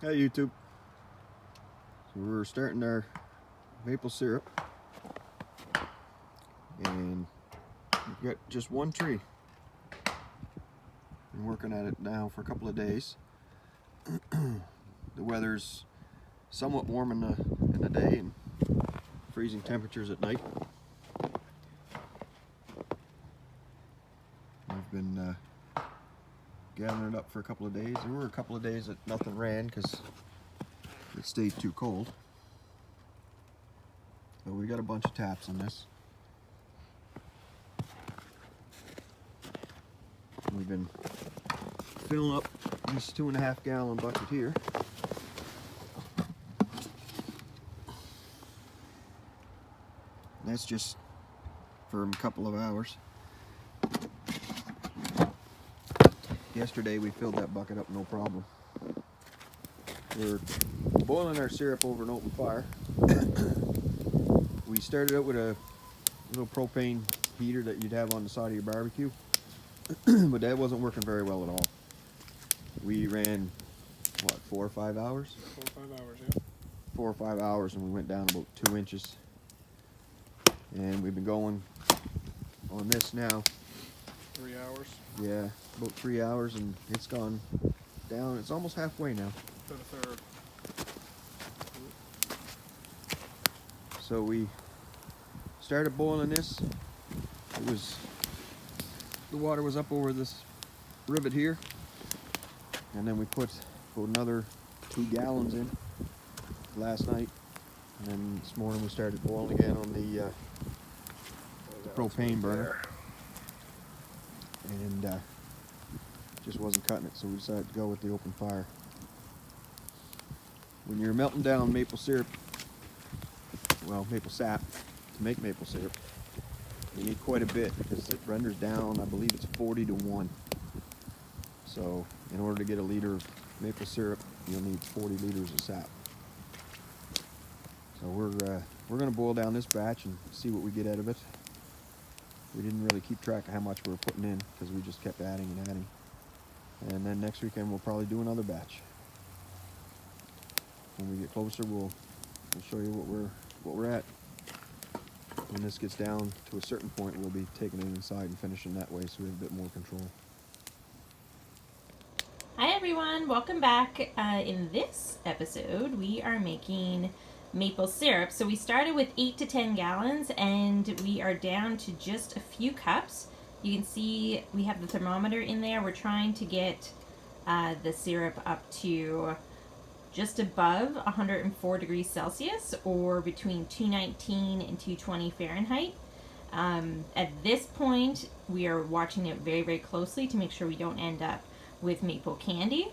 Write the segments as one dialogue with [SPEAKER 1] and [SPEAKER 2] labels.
[SPEAKER 1] Hi YouTube. So we're starting our maple syrup, and we've got just one tree. Been working at it now for a couple of days. The weather's somewhat warm in the day and freezing temperatures at night. We've been gathering it up for a couple of days. There were a couple of days that nothing ran because it stayed too cold. But we got a bunch of taps in this. We've been filling up this 2.5 gallon bucket here. That's just for a couple of hours. Yesterday we filled that bucket up no problem. We're boiling our syrup over an open fire. We started out with a little propane heater that you'd have on the side of your barbecue, but that wasn't working very well at all. We ran, what, 4 or 5 hours?
[SPEAKER 2] 4 or 5 hours, yeah.
[SPEAKER 1] 4 or 5 hours, and we went down about 2 inches. And we've been going on this now.
[SPEAKER 2] 3 hours.
[SPEAKER 1] Yeah, about 3 hours, and it's gone down. It's almost halfway now.
[SPEAKER 2] About a third.
[SPEAKER 1] So we started boiling this. The water was up over this rivet here, and then we put another 2 gallons in last night, and then this morning we started boiling again on the propane burner, and just wasn't cutting it, so we decided to go with the open fire. When you're melting down maple syrup, well, maple sap, to make maple syrup, you need quite a bit because it renders down, I believe it's 40 to 1. So in order to get a liter of maple syrup, you'll need 40 liters of sap. So we're going to boil down this batch and see what we get out of it. We didn't really keep track of how much we were putting in because we just kept adding and adding. And then next weekend we'll probably do another batch. When we get closer, we'll show you what we're at. When this gets down to a certain point, we'll be taking it inside and finishing that way, so we have a bit more control.
[SPEAKER 3] Hi everyone, welcome back. In this episode, we are making maple syrup. So we started with 8 to 10 gallons, and we are down to just a few cups. You can see we have the thermometer in there. We're trying to get the syrup up to just above 104 degrees Celsius, or between 219 and 220 Fahrenheit. At this point, we are watching it very, very closely to make sure we don't end up with maple candy.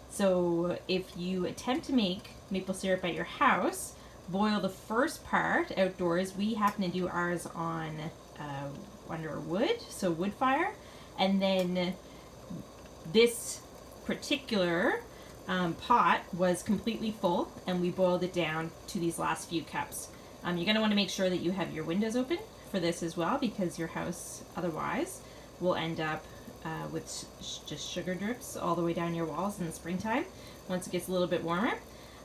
[SPEAKER 3] So if you attempt to make maple syrup at your house, boil the first part outdoors. We happen to do ours on under wood, so wood fire. And then this particular pot was completely full, and we boiled it down to these last few cups. You're going to want to make sure that you have your windows open for this as well, because your house otherwise will end up with just sugar drips all the way down your walls in the springtime once it gets a little bit warmer.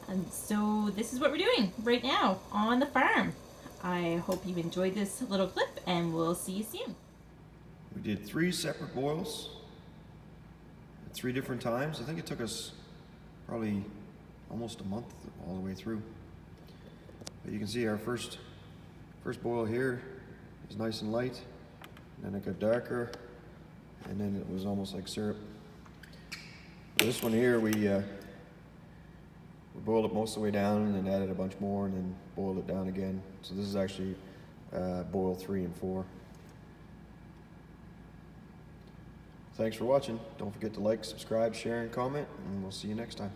[SPEAKER 3] And so this is what we're doing right now on the farm. I hope you enjoyed this little clip, and we'll see you soon.
[SPEAKER 1] We did 3 separate boils at 3 different times. I think it took us probably almost a month all the way through. But you can see our first boil here is nice and light, and then it got darker, and then it was almost like syrup. This one here, we boiled it most of the way down and then added a bunch more and then boiled it down again. So this is actually boil 3 and 4. Thanks for watching. Don't forget to like, subscribe, share, and comment, and we'll see you next time.